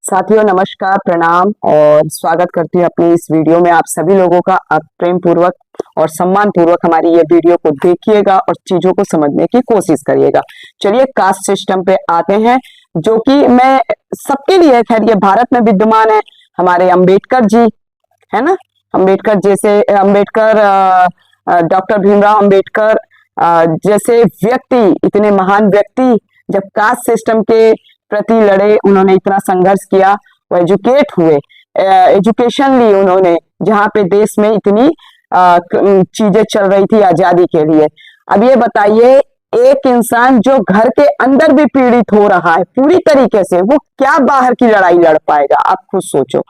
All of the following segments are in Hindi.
साथियों नमस्कार, प्रणाम और स्वागत करती हूँ अपनी इस वीडियो में। आप सभी लोगों का आप प्रेम पूर्वक और सम्मान पूर्वक हमारी ये वीडियो को देखिएगा और चीजों को समझने की कोशिश करिएगा। चलिए कास्ट सिस्टम पे आते हैं, जो कि मैं सबके लिए, खैर ये भारत में विद्यमान है। हमारे अंबेडकर जी है ना, अंबेडकर जैसे अंबेडकर डॉक्टर भीमराव अंबेडकर जैसे व्यक्ति, इतने महान व्यक्ति जब कास्ट सिस्टम के प्रति लड़े, उन्होंने इतना संघर्ष किया, वो एजुकेट हुए, एजुकेशन ली उन्होंने, जहाँ पे देश में इतनी चीजें चल रही थी आजादी के लिए। अब ये बताइए, एक इंसान जो घर के अंदर भी पीड़ित हो रहा है पूरी तरीके से, वो क्या बाहर की लड़ाई लड़ पाएगा? आप खुद सोचो।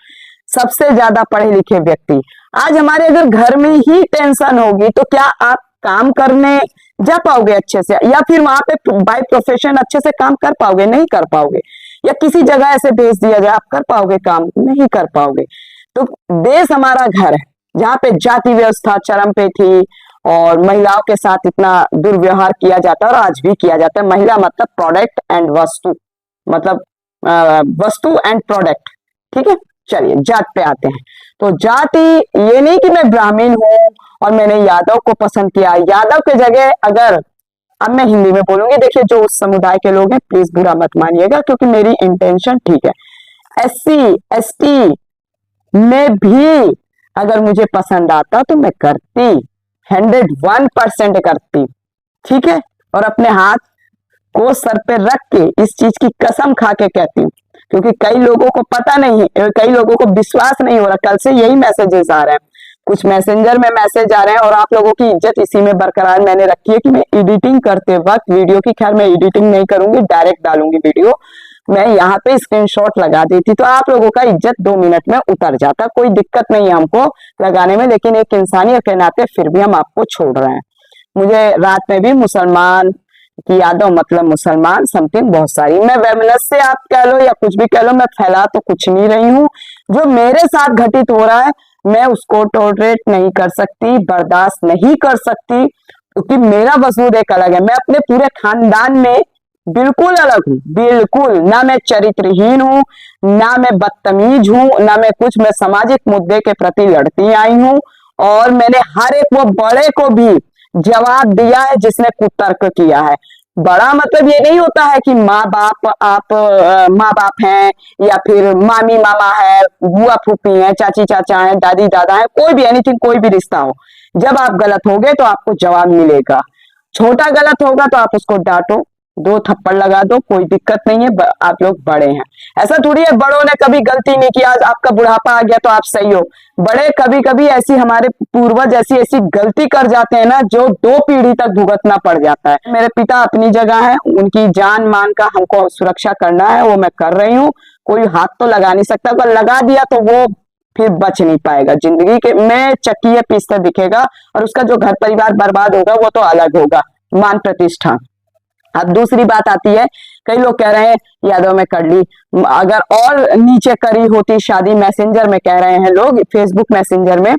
सबसे ज्यादा पढ़े लिखे व्यक्ति, आज हमारे अगर घर में ही टेंशन होगी तो क्या आप काम करने जा पाओगे अच्छे से, या फिर वहां पे बाय प्रोफेशन अच्छे से काम कर पाओगे? नहीं कर पाओगे। या किसी जगह ऐसे भेज दिया जाए, आप कर पाओगे काम? नहीं कर पाओगे। तो देश हमारा घर है, जहाँ पे जाति व्यवस्था चरम पे थी और महिलाओं के साथ इतना दुर्व्यवहार किया जाता है, और आज भी किया जाता है। महिला मतलब प्रोडक्ट एंड वस्तु, मतलब वस्तु एंड प्रोडक्ट। ठीक है, चलिए जात पे आते हैं। तो जाति, ये नहीं कि मैं ब्राह्मण हूं और मैंने यादव को पसंद किया। यादव के जगह अगर, अब मैं हिंदी में बोलूंगी, देखिए जो उस समुदाय के लोग हैं प्लीज बुरा मत मानिएगा, क्योंकि मेरी इंटेंशन ठीक है। SC ST में भी अगर मुझे पसंद आता तो मैं करती, 101% करती। ठीक है, और अपने हाथ को सर पे रख के इस चीज की कसम खा के कहती हूँ, क्योंकि कई लोगों को पता नहीं है, कई लोगों को विश्वास नहीं हो रहा। कल से यही मैसेजेस आ रहे हैं, कुछ मैसेंजर में मैसेज आ रहे हैं, और आप लोगों की इज्जत इसी में बरकरार मैंने रखी है कि मैं एडिटिंग करते वक्त वीडियो की, खैर मैं एडिटिंग नहीं करूंगी, डायरेक्ट डालूंगी वीडियो। मैं यहाँ पे स्क्रीनशॉट लगा देती तो आप लोगों का इज्जत 2 मिनट में उतर जाता। कोई दिक्कत नहीं है हमको लगाने में, लेकिन एक इंसानियत के नाते फिर भी हम आपको छोड़ रहे हैं। मुझे रात में भी मुसलमान कि यादव मतलब मुसलमान समथिंग बहुत सारी, मैं वेमनस से आप कह लो या कुछ भी कह लो, मैं फैला तो कुछ नहीं रही हूँ। जो मेरे साथ घटित हो रहा है मैं उसको टॉलरेट नहीं कर सकती, बर्दाश्त नहीं कर सकती, क्योंकि मेरा वजूद एक अलग है। मैं अपने पूरे खानदान में बिल्कुल अलग हूँ, बिल्कुल। ना मैं चरित्रहीन हूँ, ना मैं बदतमीज हूँ, ना मैं कुछ, मैं सामाजिक मुद्दे के प्रति लड़ती आई हूँ। और मैंने हर एक वो बड़े को भी जवाब दिया है जिसने कुतर्क किया है। बड़ा मतलब ये नहीं होता है कि माँ बाप, आप माँ बाप हैं, या फिर मामी मामा है, बुआ फूफी है, चाची चाचा है, दादी दादा है, कोई भी, एनीथिंग, कोई भी रिश्ता हो, जब आप गलत होगे तो आपको जवाब मिलेगा। छोटा गलत होगा तो आप उसको डांटो, 2 थप्पड़ लगा दो, कोई दिक्कत नहीं है, आप लोग बड़े हैं। ऐसा थोड़ी है बड़ों ने कभी गलती नहीं किया, आज आपका बुढ़ापा आ गया तो आप सही हो। बड़े कभी कभी ऐसी, हमारे पूर्वज ऐसी ऐसी गलती कर जाते हैं ना, जो 2 पीढ़ी तक भुगतना पड़ जाता है। मेरे पिता अपनी जगह है, उनकी जान मान का हमको सुरक्षा करना है, वो मैं कर रही हूँ। कोई हाथ तो लगा नहीं सकता, अगर लगा दिया तो वो फिर बच नहीं पाएगा जिंदगी के में, चक्कीय पीसता दिखेगा, और उसका जो घर परिवार बर्बाद होगा वो तो अलग होगा, मान प्रतिष्ठा। अब दूसरी बात आती है, कई लोग कह रहे हैं यादव में कर ली, अगर और नीचे करी होती शादी, मैसेंजर में कह रहे हैं लोग, फेसबुक मैसेंजर में,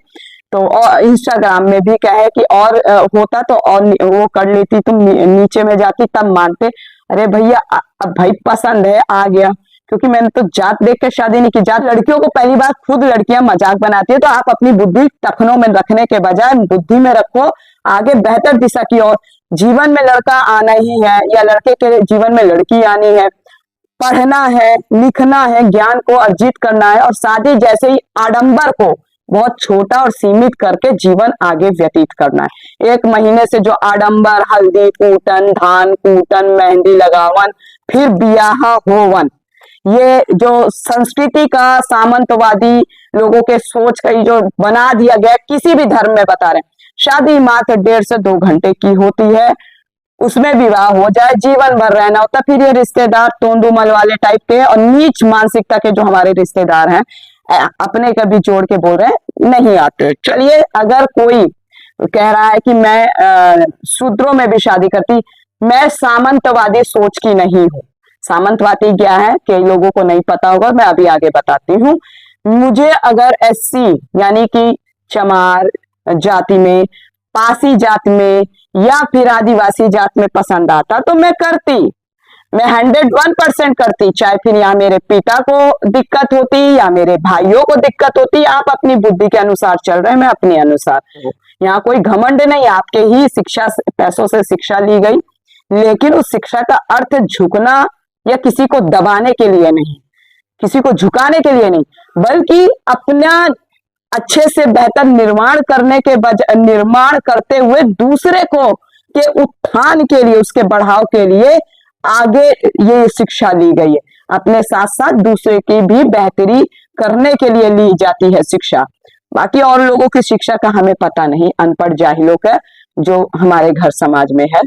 तो और इंस्टाग्राम में भी कहे कि और होता तो और वो कर लेती, तुम नीचे में जाती तब मानते। अरे भैया, अब भाई पसंद है आ गया, क्योंकि मैंने तो जात देख के शादी नहीं की। जात, लड़कियों को पहली बात खुद लड़कियां मजाक बनाती है, तो आप अपनी बुद्धि टखनों में रखने के बजाय बुद्धि में रखो आगे बेहतर दिशा की ओर। जीवन में लड़का आना ही है, या लड़के के जीवन में लड़की आनी है, पढ़ना है, लिखना है, ज्ञान को अर्जित करना है, और शादी जैसे ही आडंबर को बहुत छोटा और सीमित करके जीवन आगे व्यतीत करना है। 1 महीने से जो आडंबर, हल्दी कूटन, धान कूटन, मेहंदी लगावन, फिर बियाह होवन, ये जो संस्कृति का सामंतवादी लोगों के सोच का जो बना दिया गया, किसी भी धर्म में बता रहे हैं, शादी मात्र 1.5 से 2 घंटे की होती है, उसमें विवाह हो जाए, जीवन भर रहना होता। फिर ये रिश्तेदार तोंदुमल वाले टाइप के और नीच मानसिकता के जो हमारे रिश्तेदार हैं, अपने कभी जोड़ के बोल रहे हैं नहीं आते। चलिए, अगर कोई कह रहा है कि मैं शूद्रों में भी शादी करती, मैं सामंतवादी सोच की नहीं हूँ। सामंतवादी क्या है कई लोगों को नहीं पता होगा, मैं अभी आगे बताती हूँ। मुझे अगर SC यानी कि चमार जाति में, पासी जात में, या फिर आदिवासी जात में पसंद आता तो मैं करती। मैं 101% करती, चाहे फिर यहाँ मेरे पिता को दिक्कत होती या मेरे भाइयों को दिक्कत होती। आप अपनी बुद्धि के अनुसार चल रहे हैं, मैं अपने अनुसार हूँ। यहाँ कोई घमंड नहीं, आपके ही शिक्षा पैसों से शिक्षा ली गई, लेकिन उस शिक्षा का अर्थ झुकना या किसी को दबाने के लिए नहीं, किसी को झुकाने के लिए नहीं, बल्कि अपना अच्छे से बेहतर निर्माण करने के निर्माण करते हुए दूसरे को के उत्थान के लिए, उसके बढ़ाव के लिए आगे ये शिक्षा ली गई है। अपने साथ साथ दूसरे की भी बेहतरी करने के लिए ली जाती है शिक्षा। बाकी और लोगों की शिक्षा का हमें पता नहीं, अनपढ़ जाहिलों का जो हमारे घर समाज में है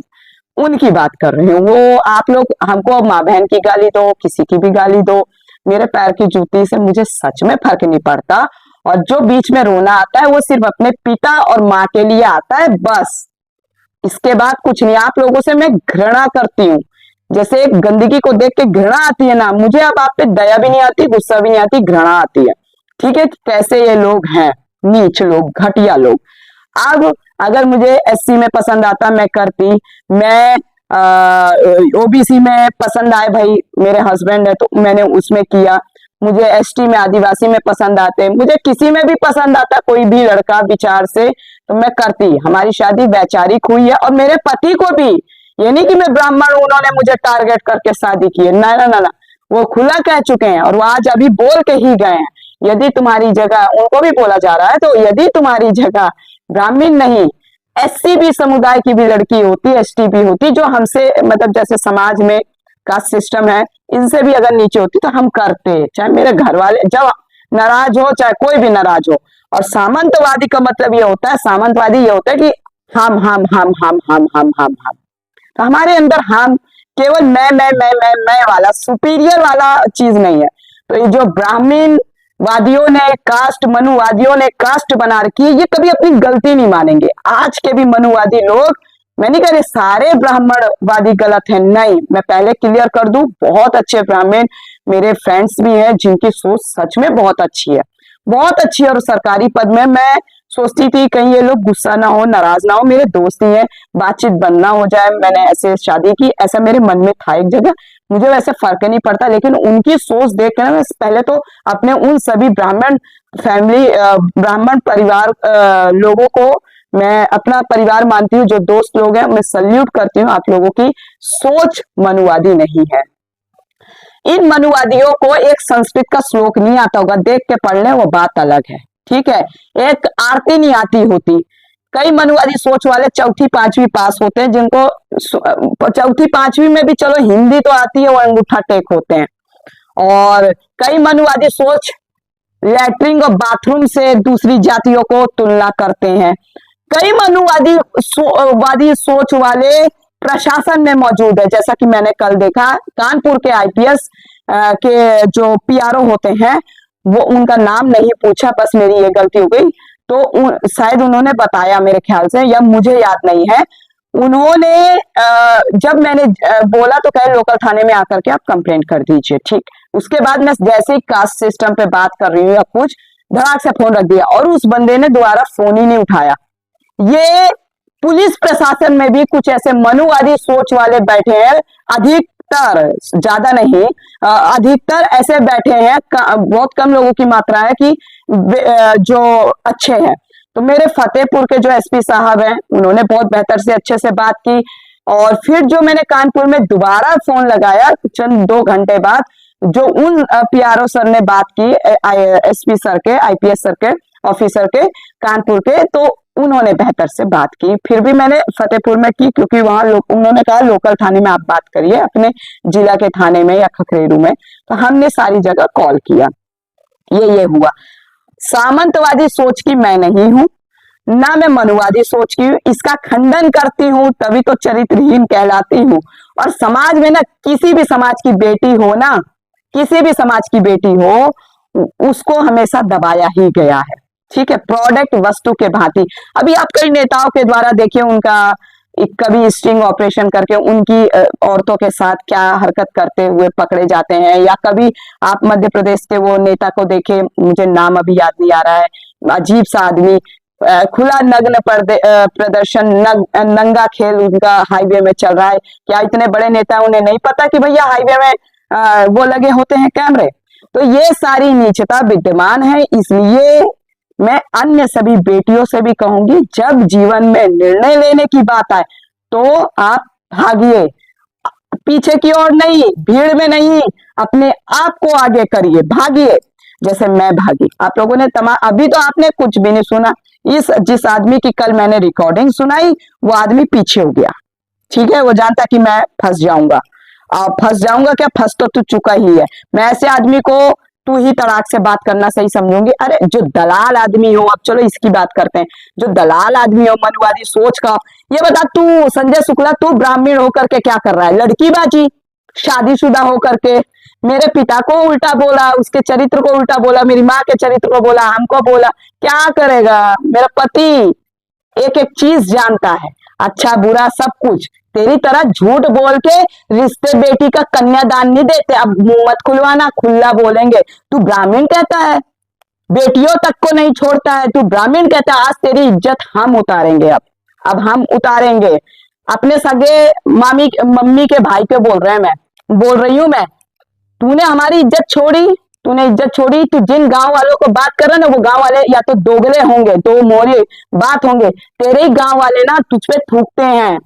उनकी बात कर रही हूँ। वो आप लोग हमको माँ बहन की गाली दो, किसी की भी गाली दो, मेरे पैर की जूती से मुझे सच में फर्क नहीं पड़ता। और जो बीच में रोना आता है वो सिर्फ अपने पिता और माँ के लिए आता है, बस। इसके बाद कुछ नहीं। आप लोगों से मैं घृणा करती हूँ, जैसे एक गंदगी को देख के घृणा आती है ना, मुझे अब आप पे दया भी नहीं आती, गुस्सा भी नहीं आती, घृणा आती है। ठीक है, कैसे ये लोग हैं, नीच लोग, घटिया लोग। अब अगर मुझे एससी में पसंद आता मैं करती, मैं ओबीसी में पसंद आए, भाई मेरे हस्बैंड है तो मैंने उसमें किया, मुझे एसटी में आदिवासी में पसंद आते, मुझे किसी में भी पसंद आता कोई भी लड़का विचार से तो मैं करती। हमारी शादी वैचारिक हुई है और मेरे पति को भी, ये नहीं कि मैं ब्राह्मण हूं उन्होंने मुझे टारगेट करके शादी की है, ना ना ना ना, वो खुला कह चुके हैं और वो आज अभी बोल के ही गए हैं। यदि तुम्हारी जगह, उनको भी बोला जा रहा है, तो यदि तुम्हारी जगह ब्राह्मण नहीं एससी भी समुदाय की भी लड़की होती, एसटी भी होती, जो हमसे मतलब जैसे समाज में कास्ट सिस्टम है इनसे भी अगर नीचे होती तो हम करते, चाहे मेरे घर वाले जब नाराज हो, चाहे कोई भी नाराज हो। और सामंतवादी का मतलब ये होता है, सामंतवादी ये होता है कि हम हम हम हम हम हम हम हम, तो हमारे अंदर हम केवल मैं वाला सुपीरियर वाला चीज नहीं है। तो ये जो ब्राह्मण वादियों ने कास्ट, मनुवादियों ने कास्ट बना रखी है, ये कभी अपनी गलती नहीं मानेंगे। आज के भी मनुवादी लोग, मैं नहीं कह रही सारे ब्राह्मणवादी गलत हैं, नहीं, मैं पहले क्लियर कर दूं, बहुत अच्छे ब्राह्मण मेरे फ्रेंड्स भी हैं जिनकी सोच सच में बहुत अच्छी है, बहुत अच्छी है। और सरकारी पद में मैं सोचती थी कहीं ये लोग गुस्सा ना हो, नाराज ना हो, मेरे दोस्त ही है, बातचीत बनना हो जाए, मैंने ऐसे शादी की, ऐसा मेरे मन में था एक जगह। मुझे वैसे फर्क नहीं पड़ता, लेकिन उनकी सोच देख कर मैं पहले तो अपने उन सभी ब्राह्मण फैमिली, ब्राह्मण परिवार लोगों को मैं अपना परिवार मानती हूँ, जो दोस्त लोग हैं मैं सल्यूट करती हूँ। आप लोगों की सोच मनुवादी नहीं है। इन मनुवादियों को एक संस्कृत का श्लोक नहीं आता होगा, देख के पढ़ ले, वो बात अलग है। ठीक है, एक आरती नहीं आती होती। कई मनुवादी सोच वाले चौथी पांचवी पास होते हैं, जिनको चौथी पांचवी में भी चलो हिंदी तो आती है, वो अंगूठा टेक होते हैं। और कई मनुवादी सोच लैट्रिन और बाथरूम से दूसरी जातियों को तुलना करते हैं। कई मनुवादी वादी सोच वाले प्रशासन में मौजूद है, जैसा कि मैंने कल देखा कानपुर के आईपीएस के जो पीआरओ होते हैं, वो उनका नाम नहीं पूछा, बस मेरी ये गलती हो गई, तो शायद उन्होंने बताया मेरे ख्याल से, या मुझे याद नहीं है। उन्होंने जब मैंने बोला तो कहे लोकल थाने में आकर के आप कंप्लेंट कर दीजिए। ठीक, उसके बाद मैं जैसे ही कास्ट सिस्टम पे बात कर रही हूँ या कुछ, धड़ाक से फोन रख दिया और उस बंदे ने दोबारा फोन ही नहीं उठाया। ये पुलिस प्रशासन में भी कुछ ऐसे मनुवादी सोच वाले बैठे हैं, अधिकतर, ज्यादा नहीं, अधिकतर ऐसे बैठे हैं, बहुत कम लोगों की मात्रा है कि जो अच्छे हैं। तो मेरे फतेहपुर के जो एसपी साहब हैं, उन्होंने बहुत बेहतर से अच्छे से बात की। और फिर जो मैंने कानपुर में दोबारा फोन लगाया चंद 2 घंटे बाद, जो उन पीआरओ सर ने बात की, एसपी सर के, आईपीएस सर के, ऑफिसर के कानपुर के, तो उन्होंने बेहतर से बात की। फिर भी मैंने फतेहपुर में की, क्योंकि वहां उन्होंने कहा लोकल थाने में आप बात करिए, अपने जिला के थाने में या खखरेरू में, तो हमने सारी जगह कॉल किया। ये हुआ। सामंतवादी सोच की मैं नहीं हूं, ना मैं मनुवादी सोच की हूं, इसका खंडन करती हूं, तभी तो चरित्रहीन कहलाती हूं। और समाज में ना, किसी भी समाज की बेटी हो ना, किसी भी समाज की बेटी हो, उसको हमेशा दबाया ही गया है। ठीक है, प्रोडक्ट वस्तु के भांति। अभी आप कई नेताओं के द्वारा देखिए, उनका कभी स्टिंग ऑपरेशन करके उनकी औरतों के साथ क्या हरकत करते हुए पकड़े जाते हैं, या कभी आप मध्य प्रदेश के वो नेता को देखे, मुझे नाम अभी याद नहीं आ रहा है, अजीब सा आदमी, खुला नग्न प्रदर्शन नंगा खेल उनका हाईवे में चल रहा है। क्या इतने बड़े नेता उन्हें नहीं पता कि भैया हाईवे में वो लगे होते हैं कैमरे? तो ये सारी नीचता विद्यमान है। इसलिए मैं अन्य सभी बेटियों से भी कहूंगी, जब जीवन में निर्णय लेने की बात आए तो आप भागिए, पीछे की ओर नहीं, भीड़ में नहीं, अपने आप को आगे करिए, भागिए जैसे मैं भागी। आप लोगों ने अभी तो आपने कुछ भी नहीं सुना। जिस आदमी की कल मैंने रिकॉर्डिंग सुनाई, वो आदमी पीछे हो गया, ठीक है, वो जानता कि मैं फंस जाऊंगा। अब फंस जाऊंगा क्या, फंस तो तू चुका ही है। मैं ऐसे आदमी को तू ही तड़ाक से बात करना सही समझूंगी। अरे जो दलाल आदमी हो, अब चलो इसकी बात करते हैं, जो दलाल आदमी हो मनुवादी सोच का, ये बता तू संजय शुक्ला, तू ब्राह्मण होकर के क्या कर रहा है? लड़कीबाजी, शादीशुदा होकर के मेरे पिता को उल्टा बोला, उसके चरित्र को उल्टा बोला, मेरी माँ के चरित्र को बोला, हमको बोला। क्या करेगा मेरा पति? एक एक चीज जानता है, अच्छा बुरा सब कुछ। तेरी तरह झूठ बोल के रिश्ते बेटी का कन्यादान नहीं देते। अब मुंह मत खुलवाना, खुला बोलेंगे। तू ब्राह्मण कहता है, बेटियों तक को नहीं छोड़ता है, तू ब्राह्मण कहता है। आज तेरी इज्जत हम उतारेंगे। अब हम उतारेंगे। अपने सगे मम्मी के भाई पे बोल रही हूं मैं। तूने हमारी इज्जत छोड़ी, तूने इज्जत छोड़ी। तू जिन गांव वालों को बात कर रहा ना, वो गांव वाले या तो दोगले होंगे, तो मोरे बात होंगे। तेरे ही गांव वाले ना तुझ पे थूकते हैं,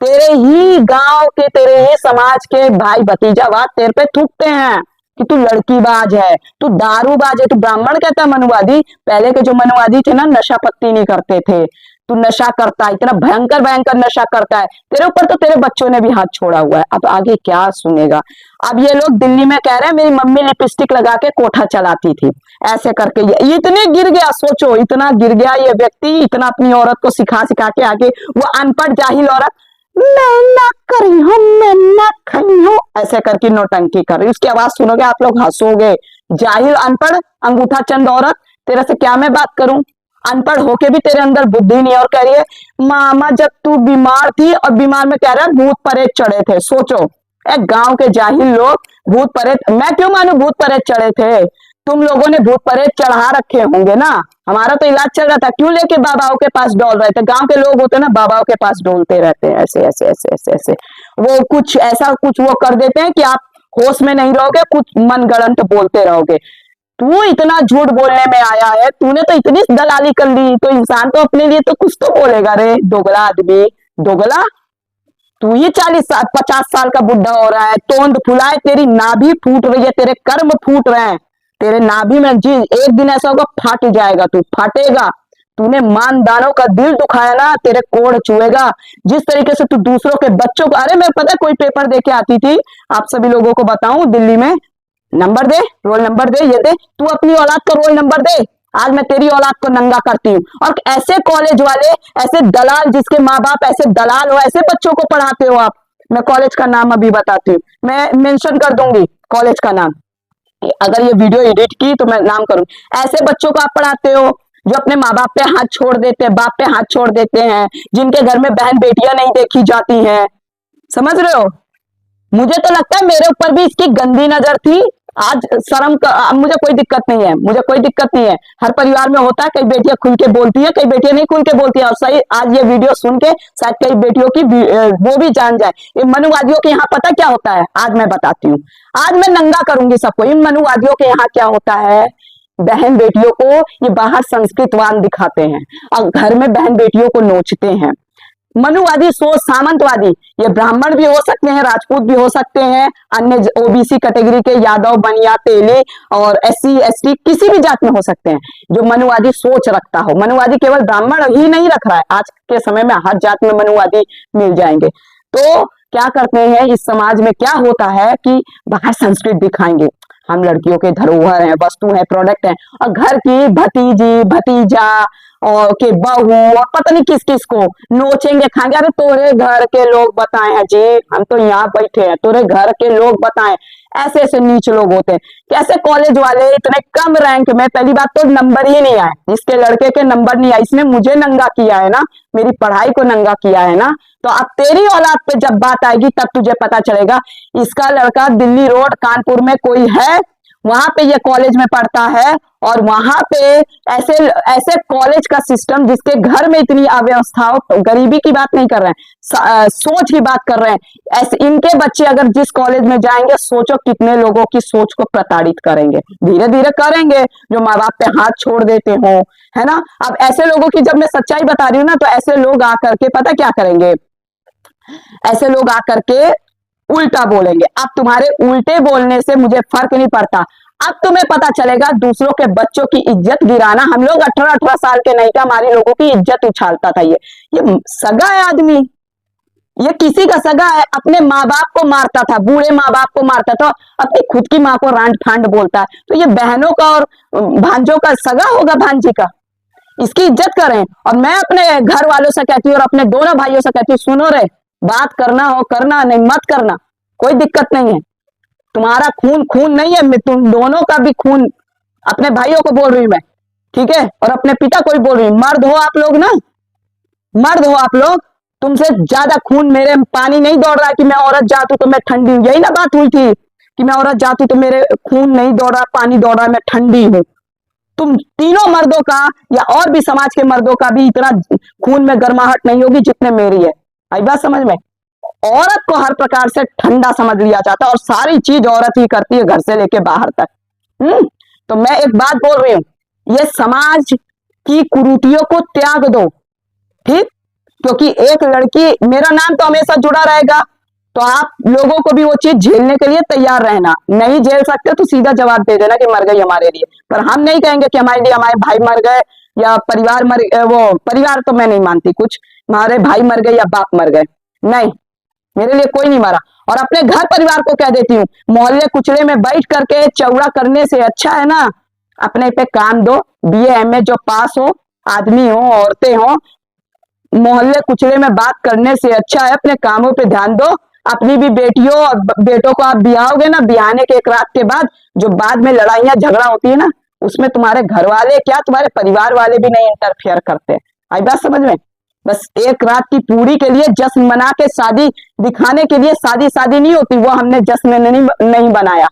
तेरे ही गांव के, तेरे ही समाज के भाई भतीजावाद तेरे पे थूकते हैं कि तू लड़कीबाज है, तू दारूबाज है। तू ब्राह्मण कहता है मनुवादी? पहले के जो मनुवादी थे ना, नशा पत्ती नहीं करते थे। तू नशा करता है, इतना भयंकर भयंकर नशा करता है। तेरे ऊपर तो तेरे बच्चों ने भी हाथ छोड़ा हुआ है। अब आगे क्या सुनेगा? अब ये लोग दिल्ली में कह रहे हैं मेरी मम्मी लिपस्टिक लगा के कोठा चलाती थी, ऐसे करके ये इतने गिर गया। सोचो, इतना गिर गया ये व्यक्ति, इतना अपनी औरत को सिखा सिखा के आगे वो अनपढ़ जाहिल औरत, मैं ना करी हूं, मैं ना खड़ी हूं, ऐसे करके नौटंकी कर रही। उसकी आवाज सुनोगे आप लोग हंसोगे। जाहिल, अनपढ़, अंगूठा चंद औरत, तेरे से क्या मैं बात करूं? अनपढ़ होके भी तेरे अंदर बुद्धि नहीं। और कह रही है मामा जब तू बीमार थी, और बीमार में कह रहा है भूत प्रेत चढ़े थे। सोचो, एक गांव के जाहिल लोग भूत प्रेत, मैं क्यों मानू भूत प्रेत चढ़े थे? तुम लोगों ने भूत प्रेत चढ़ा रखे होंगे ना। हमारा तो इलाज चल रहा था, क्यों लेके बाबाओं के पास डोल रहे थे? गांव के लोग होते ना, बाबाओं के पास डोलते रहते हैं, ऐसे ऐसे ऐसे ऐसे ऐसे। वो कुछ ऐसा कुछ वो कर देते हैं कि आप होश में नहीं रहोगे, कुछ मनगढ़ंत बोलते रहोगे। तू इतना झूठ बोलने में आया है, तूने तो इतनी दलाली कर ली, तो इंसान तो अपने लिए तो कुछ तो बोलेगा रे। दोगला आदमी, दोगला। तू ही 40-50 साल का बुढ़ा हो रहा है, तोंद फुलाए, तेरी नाभि फूट रही है, तेरे कर्म फूट रहे हैं, तेरे नाभि में जी एक दिन ऐसा होगा फट जाएगा, तू फटेगा। तूने मानदानों का दिल दुखाया ना, तेरे कोढ़ चुएगा। जिस तरीके से तू दूसरों के बच्चों को, अरे मैं पता कोई पेपर दे के आती थी, आप सभी लोगों को बताऊं, दिल्ली में, नंबर दे, रोल नंबर दे, ये दे, तू अपनी औलाद का रोल नंबर दे, आज मैं तेरी औलाद को नंगा करती हूँ। और ऐसे कॉलेज वाले, ऐसे दलाल, जिसके माँ बाप ऐसे दलाल हो, ऐसे बच्चों को पढ़ाते हो आप। मैं कॉलेज का नाम अभी बताती हूँ, मैं मेंशन कर दूंगी कॉलेज का नाम, अगर ये वीडियो एडिट की तो मैं नाम करूँ। ऐसे बच्चों को आप पढ़ाते हो जो अपने माँ बाप पे हाथ छोड़ देते हैं, बाप पे हाथ छोड़ देते हैं, जिनके घर में बहन बेटियां नहीं देखी जाती हैं। समझ रहे हो? मुझे तो लगता है मेरे ऊपर भी इसकी गंदी नजर थी। आज शर्म का, मुझे कोई दिक्कत नहीं है, मुझे कोई दिक्कत नहीं है। हर परिवार में होता है, कई बेटियां खुल के बोलती है, कई बेटियां नहीं खुल के बोलती है। और सही, आज ये वीडियो सुन के शायद कई बेटियों की वो भी जान जाए। इन मनुवादियों के यहाँ पता क्या होता है, आज मैं बताती हूँ। आज मैं नंगा करूंगी सबको। इन मनुवादियों के यहाँ क्या होता है, बहन बेटियों को ये बाहर संस्कृतवान दिखाते हैं और घर में बहन बेटियों को नोचते हैं। मनुवादी सोच, सामंतवादी, ये ब्राह्मण भी हो सकते हैं, राजपूत भी हो सकते हैं, अन्य ओबीसी कैटेगरी के यादव, बनिया, तेली और एससी एसटी किसी भी जात में हो सकते हैं जो मनुवादी सोच रखता हो। मनुवादी केवल ब्राह्मण ही नहीं रख रहा है, आज के समय में हर जात में मनुवादी मिल जाएंगे। तो क्या करते हैं, इस समाज में क्या होता है कि बाहर संस्कृत दिखाएंगे, हम लड़कियों के धरोहर हैं, वस्तु है, प्रोडक्ट है, और घर की भतीजी, भतीजा और के बहू और पता नहीं किस किस को नोचेंगे, खाएंगे। अरे तोरे घर के लोग बताए हैं जी, हम तो यहाँ बैठे हैं, तोरे घर के लोग बताएं। ऐसे ऐसे नीच लोग होते हैं। कैसे कॉलेज वाले इतने कम रैंक में, पहली बात तो नंबर ही नहीं आए, इसके लड़के के नंबर नहीं आए, इसने मुझे नंगा किया है ना, मेरी पढ़ाई को नंगा किया है ना। तो अब तेरी औलाद पे जब बात आएगी तब तुझे पता चलेगा। इसका लड़का दिल्ली रोड कानपुर में कोई है, वहां पे ये कॉलेज में पढ़ता है, और वहां पे ऐसे ऐसे कॉलेज का सिस्टम जिसके घर में इतनी अव्यवस्था हो, तो गरीबी की बात नहीं कर रहे हैं, सोच की बात कर रहे हैं। ऐसे इनके बच्चे अगर जिस कॉलेज में जाएंगे, सोचो कितने लोगों की सोच को प्रताड़ित करेंगे, धीरे धीरे करेंगे, जो माँ बाप पे हाथ छोड़ देते हो, है ना। अब ऐसे लोगों की जब मैं सच्चाई बता रही हूँ ना, तो ऐसे लोग आकर के पता क्या करेंगे, ऐसे लोग आकर के उल्टा बोलेंगे। अब तुम्हारे उल्टे बोलने से मुझे फर्क नहीं पड़ता, अब तुम्हें पता चलेगा दूसरों के बच्चों की इज्जत गिराना। हम लोग 18-18 साल के नहीं था, हमारी लोगों की इज्जत उछालता था। ये सगा है आदमी, ये किसी का सगा है, अपने माँ बाप को मारता था, बूढ़े माँ बाप को मारता था, अपनी खुद की माँ को रांड फांड बोलता है। तो ये बहनों का और भांजों का सगा होगा, भांजी का। इसकी इज्जत करें। और मैं अपने घर वालों से कहती हूँ और अपने दोनों भाइयों से कहती हूँ, सुनो रे, बात करना हो करना, नहीं मत करना, कोई दिक्कत नहीं है। तुम्हारा खून खून नहीं है, तुम दोनों का भी खून, अपने भाइयों को बोल रही हूँ मैं, ठीक है, और अपने पिता को भी बोल रही हूँ। मर्द हो आप लोग ना, मर्द हो आप लोग, तुमसे ज्यादा खून मेरे पानी नहीं दौड़ रहा कि मैं औरत जातू तो मैं ठंडी हूँ। यही ना बात हुई थी कि मैं औरत जातू तो मेरे खून नहीं दौड़ रहा, पानी दौड़ रहा, मैं ठंडी हूँ। तुम तीनों मर्दों का या और भी समाज के मर्दों का भी इतना खून में गर्माहट नहीं होगी जितने मेरी है। आई बात समझ में। औरत को हर प्रकार से ठंडा समझ लिया जाता है, और सारी चीज औरत ही करती है, घर से लेके बाहर तक। तो मैं एक बात बोल रही हूँ, ये समाज की कुरीतियों को त्याग दो, ठीक, क्योंकि एक लड़की, मेरा नाम तो हमेशा जुड़ा रहेगा, तो आप लोगों को भी वो चीज झेलने के लिए तैयार रहना। नहीं झेल सकते तो सीधा जवाब दे देना कि मर गई हमारे लिए, पर हम नहीं कहेंगे कि हमारे लिए हमारे भाई मर गए या परिवार मर, वो परिवार तो मैं नहीं मानती कुछ, हमारे भाई मर गए या बाप मर गए, नहीं, मेरे लिए कोई नहीं मरा। और अपने घर परिवार को कह देती हूँ, मोहल्ले कुचड़े में बैठ करके चौड़ा करने से अच्छा है ना, अपने पे काम दो, बीए एमए जो पास हो, आदमी हो औरतें हो, मोहल्ले कुचड़े में बात करने से अच्छा है अपने कामों पे ध्यान दो। अपनी भी बेटियों और बेटों को आप ब्याहोगे ना, ब्याहने के एक रात के बाद जो बाद में लड़ाइयां झगड़ा होती है ना, उसमें तुम्हारे घर वाले क्या, तुम्हारे परिवार वाले भी नहीं इंटरफेयर करते। आई बात समझ में। बस एक रात की पूरी के लिए जश्न मना के शादी दिखाने के लिए शादी शादी नहीं होती, वो हमने जश्न नहीं बनाया,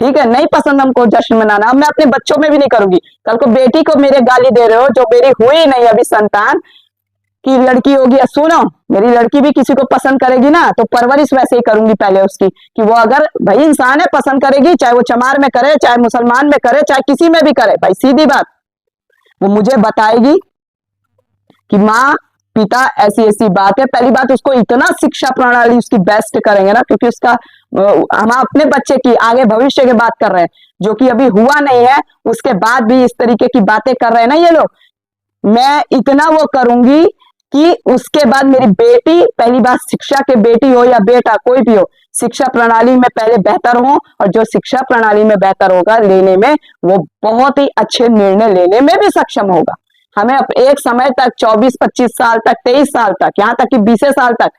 ठीक है, नहीं पसंद हमको जश्न मनाना, मैं अपने बच्चों में भी नहीं करूंगी। कल को बेटी को मेरे गाली दे रहे हो, जो मेरी हुई नहीं अभी संतान की लड़की होगी, सुनो, मेरी लड़की भी किसी को पसंद करेगी ना, तो परवरिश वैसे ही करूंगी पहले उसकी, कि वो अगर भाई इंसान है, पसंद करेगी, चाहे वो चमार में करे, चाहे मुसलमान में करे, चाहे किसी में भी करे, भाई सीधी बात, वो मुझे बताएगी कि माँ पिता ऐसी ऐसी बात है। पहली बात, उसको इतना शिक्षा प्रणाली उसकी बेस्ट करेंगे ना, क्योंकि उसका हम अपने बच्चे की आगे भविष्य की बात कर रहे हैं, जो कि अभी हुआ नहीं है, उसके बाद भी इस तरीके की बातें कर रहे हैं ना ये लोग। मैं इतना वो करूंगी कि उसके बाद मेरी बेटी, पहली बात शिक्षा के बेटी हो या बेटा कोई भी हो, शिक्षा प्रणाली में पहले बेहतर हो, और जो शिक्षा प्रणाली में बेहतर होगा लेने में, वो बहुत ही अच्छे निर्णय लेने में भी सक्षम होगा। हमें एक समय तक 24-25 साल तक, 23 साल तक, यहाँ तक कि 20 साल तक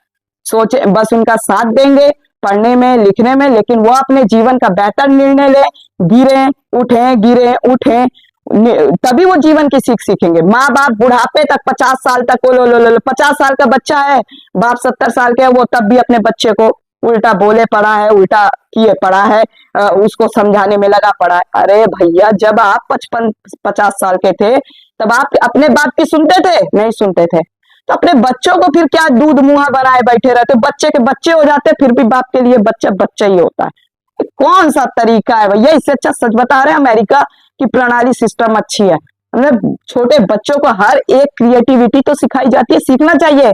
सोचे, बस उनका साथ देंगे पढ़ने में लिखने में, लेकिन वो अपने जीवन का बेहतर निर्णय ले, गिरे उठे गिरे उठे, तभी वो जीवन की सीख सीखेंगे। माँ बाप बुढ़ापे तक 50 साल तक, लो लो लो 50 साल का बच्चा है, बाप 70 साल के है, वो तब भी अपने बच्चे को उल्टा बोले पड़ा है, उल्टा किए पड़ा है, उसको समझाने में लगा पड़ा है। अरे भैया, जब आप 55-50 साल के थे, तब आप अपने बाप की सुनते थे? नहीं सुनते थे। तो अपने बच्चों को फिर क्या दूध मुंहा बनाए बैठे रहते, बच्चे के बच्चे हो जाते, फिर भी बाप के लिए बच्चा बच्चा ही होता है। कौन सा तरीका है भैया? इससे अच्छा सच बता रहे हैं, अमेरिका की प्रणाली सिस्टम अच्छी है। मतलब छोटे बच्चों को हर एक क्रिएटिविटी तो सिखाई जाती है, सीखना चाहिए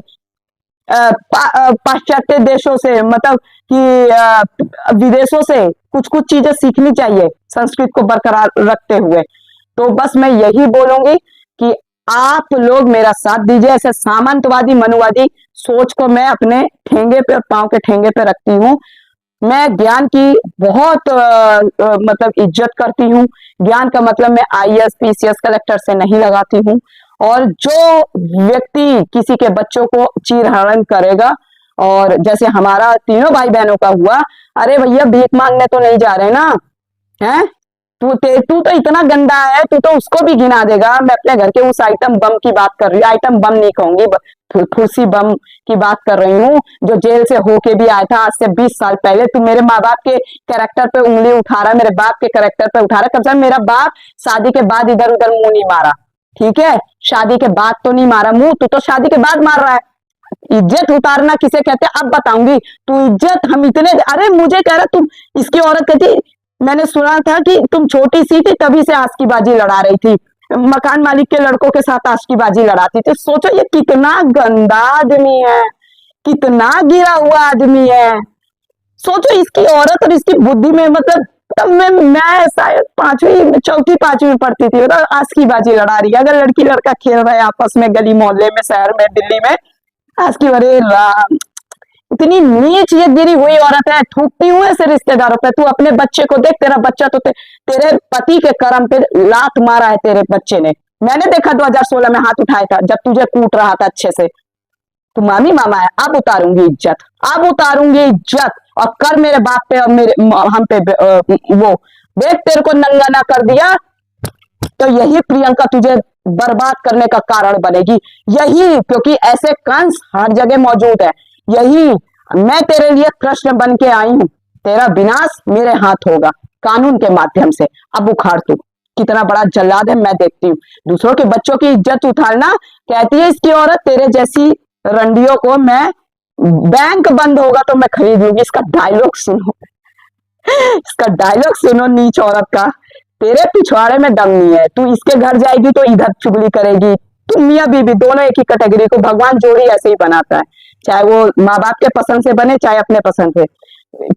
पाश्चात्य देशों से, मतलब कि विदेशों से कुछ कुछ चीजें सीखनी चाहिए संस्कृत को बरकरार रखते हुए। तो बस मैं यही बोलूंगी कि आप लोग मेरा साथ दीजिए। ऐसे सामंतवादी मनुवादी सोच को मैं अपने ठेंगे पे, पांव के ठेंगे पे रखती हूँ। मैं ज्ञान की बहुत मतलब इज्जत करती हूँ। ज्ञान का मतलब मैं आईएएस पीसीएस कलेक्टर से नहीं लगाती हूँ। और जो व्यक्ति किसी के बच्चों को चीरहरण करेगा, और जैसे हमारा तीनों भाई बहनों का हुआ, अरे भैया भीख मांगने तो नहीं जा रहे ना, हैं? तू तो इतना गंदा है, तू तो उसको भी गिना देगा। मैं अपने घर के उस आइटम बम की बात कर रही हूँ, आइटम बम नहीं कहूंगी, फुर्सी बम की बात कर रही हूँ, जो जेल से होके भी आया था आज से 20 साल पहले। तू मेरे माँ बाप के कैरेक्टर पे उंगली उठा रहा है, मेरे बाप के कैरेक्टर पे उठा रहा है। कम से कम मेरा बाप शादी के बाद इधर उधर मुंह नहीं मारा, ठीक है? शादी के बाद तो नहीं मारा मुंह, तू तो शादी के बाद मार रहा है। इज्जत उतारना किसे कहते हैं अब बताऊंगी। तू इज्जत हम इतने, अरे मुझे कह रहा तुम इसकी औरत कहती, मैंने सुना था कि तुम छोटी सी थी तभी से आशिकीबाजी लड़ा रही थी, मकान मालिक के लड़कों के साथ आशिकीबाजी लड़ाती थी। सोचो ये कितना गंदा आदमी है, कितना गिरा हुआ आदमी है। सोचो इसकी औरत और इसकी बुद्धि में, मतलब तब मैं शायद पांचवी चौथी पांचवी में पढ़ती थी, मतलब आशिकीबाजी लड़ा रही है। अगर लड़की लड़का खेल रहे हैं आपस में गली मोहल्ले में शहर में दिल्ली में, आशिकी, अरे राम, इतनी नीच ये गिरी हुई औरत है। ठूकती हूँ ऐसे रिश्तेदारों पे। तू अपने बच्चे को देख, तेरा बच्चा तो तेरे पति के कर्म पे लात मारा है तेरे बच्चे ने। मैंने देखा 2016 में हाथ उठाया था जब तुझे कूट रहा था अच्छे से। तू मामी मामा है, अब उतारूंगी इज्जत, अब उतारूंगी इज्जत। और कर मेरे बाप पे और मेरे हम पे वो देख, तेरे को नंगा ना कर दिया तो यही प्रियंका तुझे बर्बाद करने का कारण बनेगी, यही, क्योंकि ऐसे कंस हर जगह मौजूद है। यही मैं तेरे लिए कृष्ण बन के आई हूं, तेरा विनाश मेरे हाथ होगा कानून के माध्यम से। अब उखाड़ तू, कितना बड़ा जल्लाद है मैं देखती हूँ। दूसरों के बच्चों की इज्जत उठाना, कहती है इसकी औरत तेरे जैसी रंडियों को मैं, बैंक बंद होगा तो मैं खरीद लूंगी। इसका डायलॉग सुनो, इसका डायलॉग सुनो नीच औरत का। तेरे पिछवाड़े में दम नहीं है, तू इसके घर जाएगी तो इधर चुगली करेगी। तुम मियाँ बीबी दोनों एक ही कैटेगरी को भगवान जोड़ी ऐसे ही बनाता है, चाहे वो माँ बाप के पसंद से बने चाहे अपने पसंद से।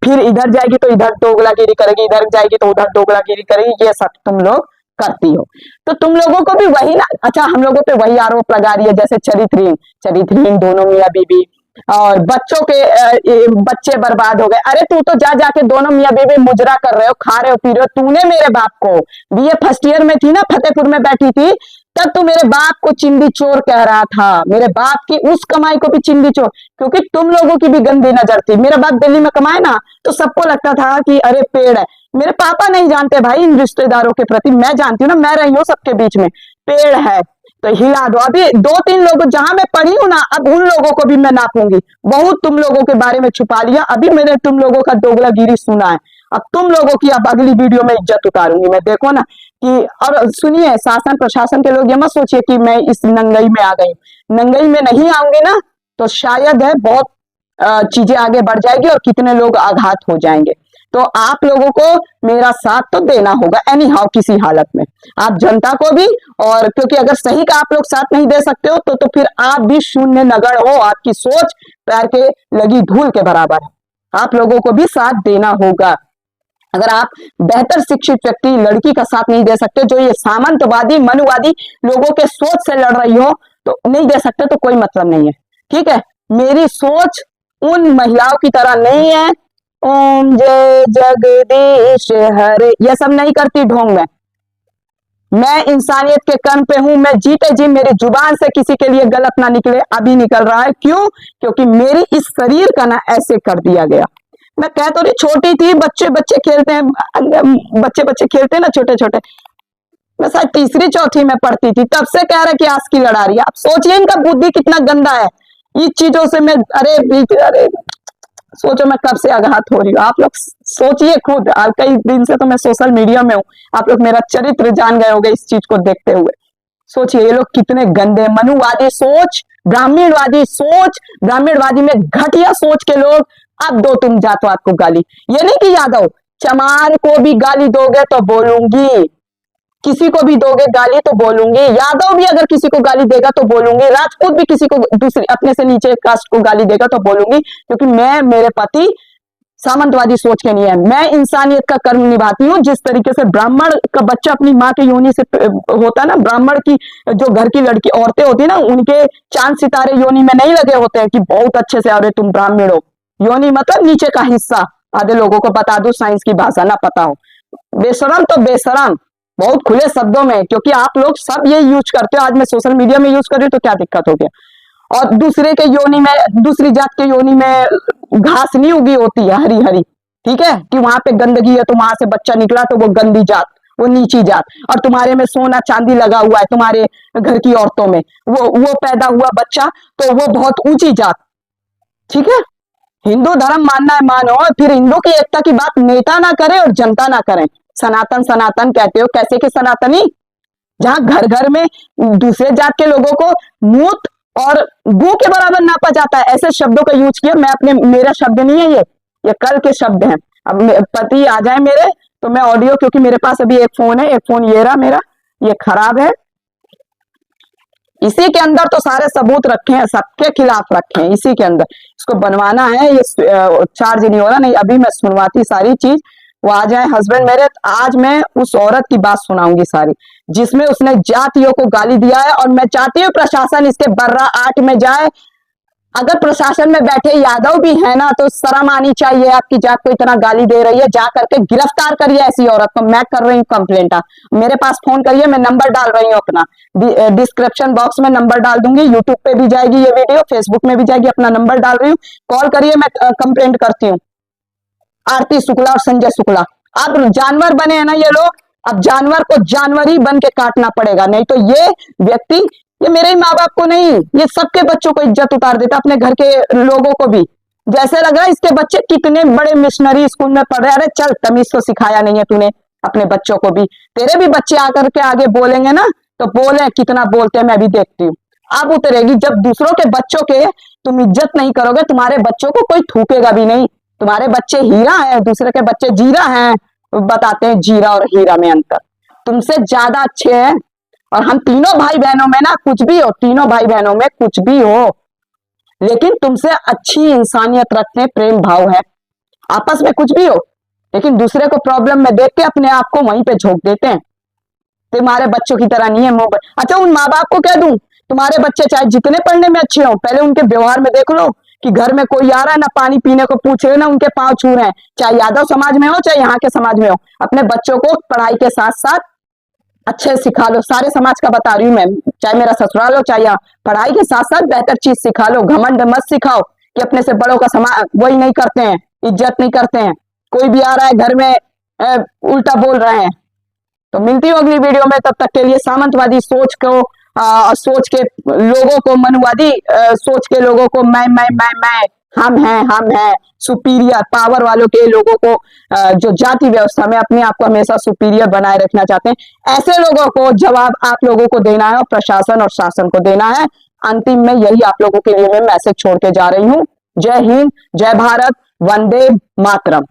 फिर इधर जाएगी तो इधर दोगलागिरी करेगी, इधर जाएगी तो उधर दोगलागिरी करेगी। ये सब तुम लोग करती हो, तो तुम लोगों को भी वही ना। अच्छा, हम लोगों पे वही आरोप लगा रही है जैसे चरित्रहीन, चरित्रहीन दोनों मियाँ बीबी, और बच्चों के बच्चे बर्बाद हो गए। अरे तू तो जा जाके दोनों मियाँ बीबी मुजरा कर रहे हो, खा रहे हो, पी रहे हो। तूने मेरे बाप को, बीए फर्स्ट ईयर में थी ना, फतेहपुर में बैठी थी, तब तो मेरे बाप को चिंदी चोर कह रहा था। मेरे बाप की उस कमाई को भी चिंदी चोर, क्योंकि तुम लोगों की भी गंदी नजर थी। मेरा बाप दिल्ली में कमाए ना तो सबको लगता था कि अरे पेड़ है। मेरे पापा नहीं जानते भाई इन रिश्तेदारों के प्रति, मैं जानती हूँ ना, मैं रही हूँ सबके बीच में। पेड़ है तो हिला दो। अभी 2-3 लोग जहां मैं पढ़ी हूं ना, अब उन लोगों को भी मैं नापूंगी। बहुत तुम लोगों के बारे में छुपा लिया, अभी मैंने तुम लोगों का दोगलागिरी सुना है। अब तुम लोगों की अब अगली वीडियो में इज्जत उतारूंगी मैं, देखो ना कि। और सुनिए, शासन प्रशासन के लोग ये मत सोचिए कि मैं इस नंगई में आ गई। नंगई में नहीं आऊंगी ना तो शायद है बहुत चीजें आगे बढ़ जाएगी और कितने लोग आघात हो जाएंगे। तो आप लोगों को मेरा साथ तो देना होगा एनी हाउ, किसी हालत में, आप जनता को भी। और क्योंकि अगर सही का आप लोग साथ नहीं दे सकते हो तो फिर आप भी शून्य नगण्य हो, आपकी सोच पैर के लगी धूल के बराबर है। आप लोगों को भी साथ देना होगा। अगर आप बेहतर शिक्षित व्यक्ति लड़की का साथ नहीं दे सकते, जो ये सामंतवादी मनुवादी लोगों के सोच से लड़ रही हो, तो नहीं दे सकते तो कोई मतलब नहीं है, ठीक है? मेरी सोच उन महिलाओं की तरह नहीं है, ओम जय जगदीश हरे, ये सब नहीं करती ढोंग में। मैं इंसानियत के कर्म पे हूं, मैं जीते जी मेरी जुबान से किसी के लिए गलत ना निकले। अभी निकल रहा है, क्यों? क्योंकि मेरी इस शरीर का ना ऐसे कर दिया गया। मैं कह तो रही, छोटी थी, बच्चे बच्चे खेलते हैं, बच्चे बच्चे खेलते हैं ना छोटे छोटे। मैं शायद तीसरी चौथी में पढ़ती थी, तब से कह रहा कि आस्की लड़ा रही है। आप सोचिए इनका बुद्धि कितना गंदा है। इस चीजों से मैं, अरे सोचो मैं कब से आघात हो रही हूँ। आप लोग सोचिए खुद, कई दिन से तो मैं सोशल मीडिया में हूँ, आप लोग मेरा चरित्र जान गए होंगे इस चीज को देखते हुए। सोचिए ये लोग कितने गंदे, मनुवादी सोच, ब्राह्मणवादी सोच, ब्राह्मणवादी में घटिया सोच के लोग। अब दो तुम जातवाद को गाली, ये नहीं कि यादव चमार को भी गाली दोगे तो बोलूंगी, किसी को भी दोगे गाली तो बोलूंगी, यादव भी अगर किसी को गाली देगा तो बोलूंगी, राजपूत भी किसी को दूसरे अपने से नीचे कास्ट को गाली देगा तो बोलूंगी, क्योंकि मैं, मेरे पति सामंतवादी सोच के नहीं है। मैं इंसानियत का कर्म निभाती हूँ। जिस तरीके से ब्राह्मण का बच्चा अपनी माँ के योनि से होता है ना, ब्राह्मण की जो घर की लड़की औरतें होती है ना, उनके चांद सितारे योनि में नहीं लगे होते हैं कि बहुत अच्छे से, अरे तुम ब्राह्मण हो। योनि मतलब नीचे का हिस्सा, आधे लोगों को बता दो साइंस की भाषा ना पता हो। बेशरम तो बेशरम, बहुत खुले शब्दों में, क्योंकि आप लोग सब ये यूज करते हो। आज मैं सोशल मीडिया में यूज कर रही हूँ तो क्या दिक्कत हो गया? और दूसरे के योनि में, दूसरी जात के योनि में घास नहीं उगी होती है हरी हरी, ठीक है, कि वहां पे गंदगी है तो वहां से बच्चा निकला तो वो गंदी जात, वो नीची जात, और तुम्हारे में सोना चांदी लगा हुआ है, तुम्हारे घर की औरतों में वो पैदा हुआ बच्चा तो वो बहुत ऊंची जात। ठीक है, हिंदू धर्म मानना है मानो, फिर हिंदू की एकता की बात नेता ना करे और जनता ना करें। सनातन सनातन कहते हो, कैसे के सनातनी, जहां घर घर में दूसरे जात के लोगों को मूत और गू के बराबर नापा जाता है, ऐसे शब्दों का यूज किया। मैं अपने, मेरा शब्द नहीं है ये कल के शब्द हैं। अब पति आ जाए मेरे तो मैं ऑडियो, क्योंकि मेरे पास अभी एक फोन है, एक फोन ये रहा मेरा, ये खराब है, इसी के अंदर तो सारे सबूत रखे हैं, सबके खिलाफ रखे हैं इसी के अंदर। इसको बनवाना है, ये चार्ज नहीं हो रहा, नहीं अभी मैं सुनवाती सारी चीज। वो आ जाए हस्बैंड मेरे, आज मैं उस औरत की बात सुनाऊंगी सारी, जिसमें उसने जातियों को गाली दिया है। और मैं चाहती हूँ प्रशासन इसके बर्रा आट में जाए। अगर प्रशासन में बैठे यादव भी है ना, तो शर्म आनी चाहिए, आपकी जात को इतना गाली दे रही है, जा करके गिरफ्तार करिए ऐसी औरत को। मैं कर रही हूँ कंप्लेंट, मेरे पास फोन करिए, मैं नंबर डाल रही हूँ अपना, डिस्क्रिप्शन बॉक्स में नंबर डाल दूंगी, यूट्यूब पे भी जाएगी ये वीडियो, फेसबुक में भी जाएगी, अपना नंबर डाल रही हूँ, कॉल करिए, मैं कंप्लेंट करती हूँ। आरती शुक्ला और संजय शुक्ला, अब जानवर बने हैं ना ये लोग, अब जानवर को जानवर ही बन के काटना पड़ेगा, नहीं तो ये व्यक्ति, ये मेरे ही माँ बाप को नहीं, ये सबके बच्चों को इज्जत उतार देता, अपने घर के लोगों को भी। जैसे लग रहा है इसके बच्चे कितने बड़े मिशनरी स्कूल में पढ़ रहे हैं। अरे चल, तमीज तो सिखाया नहीं है तूने अपने बच्चों को भी। तेरे भी बच्चे आकर के आगे बोलेंगे ना, तो बोले, कितना बोलते हैं मैं भी देखती हूँ। अब उतरेगी जब दूसरों के बच्चों के तुम इज्जत नहीं करोगे, तुम्हारे बच्चों को कोई थूकेगा भी नहीं। तुम्हारे बच्चे हीरा हैं, दूसरे के बच्चे जीरा हैं। बताते हैं जीरा और हीरा में अंतर, तुमसे ज्यादा अच्छे हैं। और हम तीनों भाई बहनों में ना, कुछ भी हो, तीनों भाई बहनों में कुछ भी हो, लेकिन तुमसे अच्छी इंसानियत रखते हैं, प्रेम भाव है, आपस में कुछ भी हो, लेकिन दूसरे को प्रॉब्लम में देख के अपने आप को वहीं पे झोंक देते हैं। तुम्हारे बच्चों की तरह नहीं है मोहब्बत। अच्छा, उन माँ बाप को कह दूं, तुम्हारे बच्चे चाहे जितने पढ़ने में अच्छे हो, पहले उनके व्यवहार में देख लो कि घर में कोई आ रहा है ना, पानी पीने को पूछ रहे, ना उनके पांव छू रहे हैं, चाहे यादव समाज में हो चाहे यहाँ के समाज में हो। अपने बच्चों को पढ़ाई के साथ साथ अच्छे सिखा लो, सारे समाज का बता रही हूँ मैं, चाहे मेरा ससुराल हो चाहे यहाँ, पढ़ाई के साथ साथ बेहतर चीज सिखा लो। घमंड मत सिखाओ कि अपने से बड़ों का समाज वही नहीं करते हैं, इज्जत नहीं करते हैं। कोई भी आ रहा है घर में उल्टा बोल रहे हैं। तो मिलती हूँ अगली वीडियो में, तब तक के लिए सामंतवादी सोच को सोच के लोगों को, मनुवादी सोच के लोगों को, मैं, हम हैं सुपीरियर पावर वालों के लोगों को, जो जाति व्यवस्था में अपने आप को हमेशा सुपीरियर बनाए रखना चाहते हैं, ऐसे लोगों को जवाब आप लोगों को देना है और प्रशासन और शासन को देना है। अंतिम में यही आप लोगों के लिए मैं मैसेज छोड़ के जा रही हूँ। जय हिंद, जय भारत, वंदे मातरम।